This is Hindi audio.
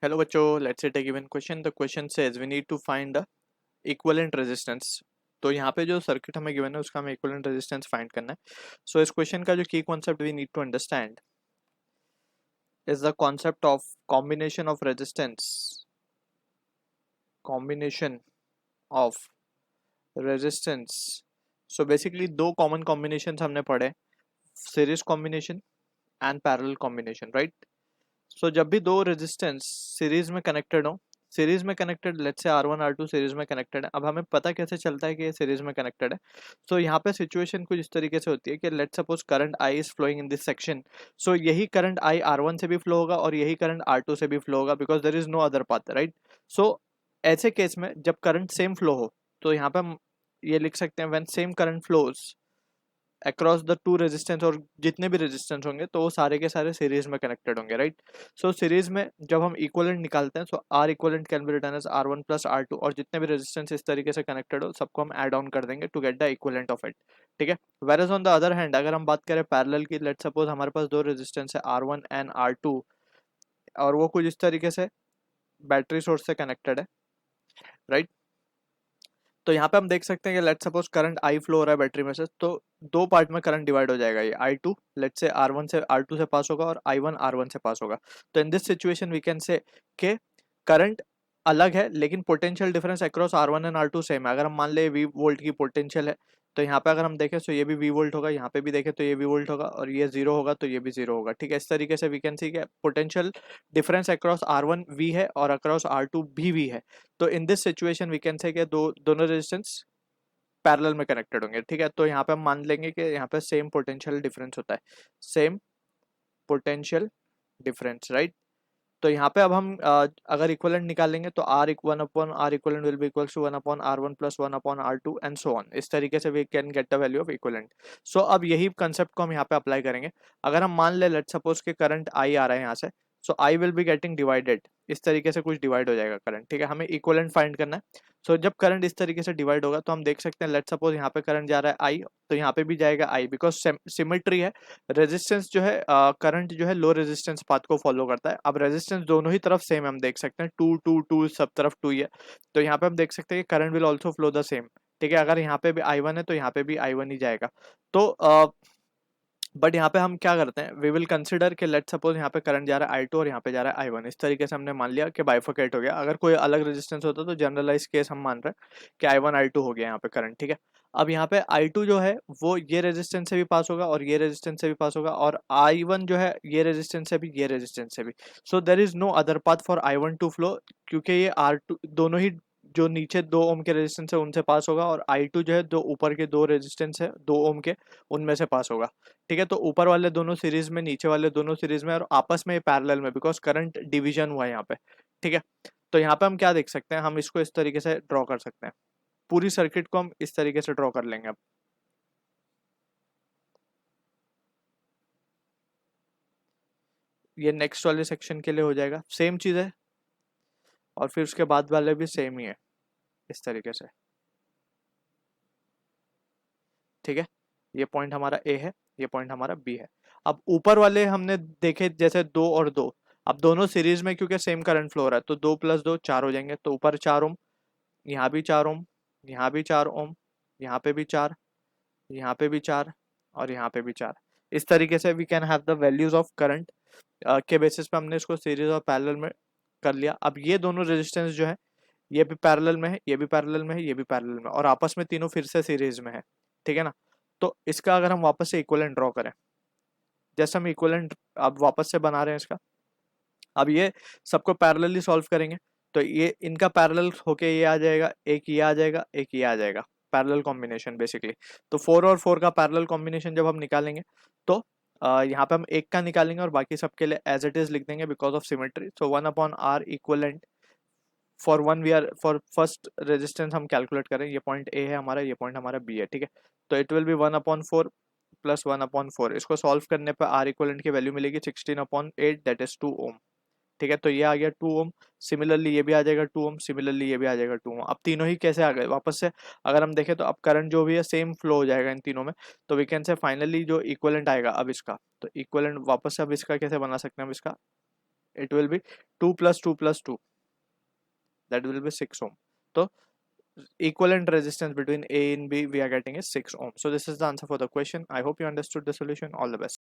Hello बच्चों, let's say take given question. The question says we need to find the equivalent resistance. तो यहाँ पे जो सर्किट हमें गिवन है उसका हमें इक्विवेलेंट रेजिस्टेंस फाइंड करना है. सो इस क्वेश्चन का जो की concept we need to understand is the concept of combination of resistance. Combination of resistance. So basically दो कॉमन कॉम्बिनेशन हमने पढ़े, series combination and parallel combination, right. So जब भी दो रेजिस्टेंस सीरीज में कनेक्टेड हो, सीरीज में connected, let's say R1 R2 series में कनेक्टेड है. अब हमें पता कैसे चलता है कि ये सीरीज में कनेक्टेड है. सो यहाँ पे सिचुएशन कुछ इस तरीके से होती है कि let's suppose current I is flowing in this section. So यही करंट I R1 से भी फ्लो होगा और यही करंट R2 से भी फ्लो होगा, because there is no other path, right. So ऐसे केस में जब करंट सेम फ्लो हो तो यहाँ पे हम ये लिख सकते हैं when same current flows across the two resistance, और जितने भी रेजिस्टेंस होंगे तो वो सारे के सारे सीरीज में कनेक्टेड होंगे, राइट. सो सीरीज में जब हम इक्विवेलेंट निकालते हैं so R equivalent can be written as R1 plus R2, और जितने भी रेजिस्टेंस इस तरीके से कनेक्टेड हो सबको हम ऐड ऑन कर देंगे to get the equivalent of it. ठीक है. Where on the other hand अगर हम बात करें पैरेलल की, लेट्स सपोज हमारे पास दो रेजिस्टेंस है R1 एंड R2, और वो कुछ इस तरीके से बैटरी सोर्स से कनेक्टेड है, राइट. तो यहाँ पे हम देख सकते हैं कि let's suppose current I flow हो रहा है बैटरी में से, तो दो पार्ट में करंट डिवाइड हो जाएगा. ये I2 लेट्स से R1 से R2 से पास होगा और I1 R1 से पास होगा. तो in this situation we can say कि करंट अलग है लेकिन potential difference across R1 and R2 same है. अगर हम मान ले V वोल्ट की पोटेंशियल है तो यहाँ पे अगर हम देखें तो ये भी V वोल्ट होगा, यहाँ पे भी देखें तो ये V वोल्ट होगा, और ये जीरो होगा तो ये भी जीरो होगा. ठीक है. इस तरीके से वी कैन सी कि potential difference across R1 V है और अक्रॉस R2 भी V है. तो in this situation we can say कि दोनों रेजिस्टेंस पैरेलल में कनेक्टेड होंगे. ठीक है. तो यहाँ पे हम मान लेंगे कि यहाँ पे सेम पोटेंशियल डिफरेंस होता है, सेम पोटेंशियल डिफरेंस, राइट. तो यहाँ पे अब हम अगर इक्विवेलेंट निकालेंगे तो R 1/R equivalent will be equals to 1/R1 plus 1/R2 and so on. इस तरीके से we can get the value of equivalent. So अब यही कंसेप्ट को हम यहाँ पे अप्लाई करेंगे. अगर हम मान ले लेट्स सपोज के करंट I आ रहा है यहाँ से, सो I will be getting divided. इस तरीके से कुछ डिवाइड हो जाएगा करंट. ठीक है. हमें इक्विवेलेंट फाइंड करना है. सो जब करंट इस तरीके से डिवाइड होगा तो हम देख सकते हैं लेट्स सपोज यहाँ पे करंट जा रहा है I, तो यहाँ पे भी जाएगा I, बिकॉज सिमेट्री है. रेजिस्टेंस जो है करंट जो है लो रेजिस्टेंस पाथ को फॉलो करता है. अब रेजिस्टेंस दोनों ही तरफ सेम है, हम देख सकते हैं 2 2 2 सब तरफ 2 ही है. तो यहाँ पे हम देख सकते हैं कि current will also flow the same. ठीक है. अगर यहाँ पे भी I1 है तो यहाँ पे भी I1 ही जाएगा. तो बट यहाँ पे हम क्या करते हैं, वी विल कंसिडर कि लेट सपोज यहाँ पे करंट जा रहा है I2 और यहाँ पे जा रहा है I1. इस तरीके से हमने मान लिया कि बाइफरकेट हो गया. अगर कोई अलग रेजिस्टेंस होता तो जनरलाइज केस हम मान रहे हैं कि I1 I2 हो गया यहाँ पे करंट. ठीक है. अब यहाँ पे I2 जो है वो ये रेजिस्टेंस से भी पास होगा और ये रेजिस्टेंस से भी पास होगा, और I1 जो है ये रेजिस्टेंस से भी ये रेजिस्टेंस से भी. So there is no other path for I1 to flow, क्योंकि ये R2 दोनों ही जो नीचे 2 ओम के रेजिस्टेंस है उनसे पास होगा, और I2 जो है जो ऊपर के दो रेजिस्टेंस है 2 ओम के उनमें से पास होगा. ठीक है. तो ऊपर वाले दोनों सीरीज में, नीचे वाले दोनों सीरीज में, और आपस में पैरेलल में, बिकॉज करंट डिवीजन हुआ है यहाँ पे. ठीक है. तो यहाँ पे हम क्या देख सकते हैं, हम इसको इस तरीके से ड्रॉ कर सकते हैं. पूरी सर्किट को हम इस तरीके से ड्रॉ कर लेंगे. अब ये नेक्स्ट वाले सेक्शन के लिए हो जाएगा, सेम चीज है, और फिर उसके बाद वाले भी सेम ही है इस तरीके से. ठीक है. ये पॉइंट हमारा ए है, ये पॉइंट हमारा बी है. अब ऊपर वाले हमने देखे जैसे 2 और 2, अब दोनों सीरीज में क्योंकि सेम करंट फ्लो हो रहा है तो 2 + 2 4 हो जाएंगे. तो ऊपर 4 ओम, यहाँ भी 4 ओम, यहाँ भी 4 ओम, यहाँ पे भी 4, यहाँ पे भी 4, और यहाँ पे भी 4. इस तरीके से we can have the values of current के बेसिस पे हमने इसको सीरीज और पैरेलल में कर लिया. अब ये दोनों रेजिस्टेंस जो है ये भी पैरेलल में है, ये भी पैरेलल में है, ये भी पैरेलल में, और आपस में तीनों फिर से सीरीज में है. ठीक है ना. तो इसका अगर हम वापस से इक्विवेलेंट ड्रॉ करें, जैसे हम इक्विवेलेंट अब वापस से बना रहे हैं इसका, अब ये सबको पैरेलली सॉल्व करेंगे तो ये इनका पैरेलल होके ये आ जाएगा, एक ये आ जाएगा, एक ये आ जाएगा, पैरेलल कॉम्बिनेशन बेसिकली. तो 4 और 4 का पैरेलल कॉम्बिनेशन जब हम निकालेंगे तो यहाँ पे हम एक का निकालेंगे और बाकी सबके लिए एज इट इज लिख देंगे because of symmetry. So 1/R equivalent for one we are for first resistance हम कैलकुलेट करें, ये पॉइंट ए है हमारा, ये पॉइंट हमारा बी है. ठीक है. तो इट विल बी 1/4 प्लस 1/4. इसको सॉल्व करने पर आर इक्विवेलेंट की वैल्यू मिलेगी 16/8, दैट इज 2 ओम. ठीक है. तो ये आ गया 2 ओम. सिमिलरली ये भी आ जाएगा 2 ओम, सिमिलरली ये भी आ जाएगा 2 ओम. अब तीनों ही कैसे आ गए वापस से, अगर हम देखें तो अब करंट जो भी है सेम फ्लो हो जाएगा इन तीनों में. तो वी कैन से फाइनली जो इक्विवेलेंट आएगा अब इसका, तो इक्विवेलेंट वापस से अब इसका कैसे बना सकते हैं हम, इसका it will be 2 plus 2 plus 2, that will be 6 ohm. So equivalent resistance between A and B we are getting is 6 ohm. So this is the answer for the question. I hope you understood the solution. All the best.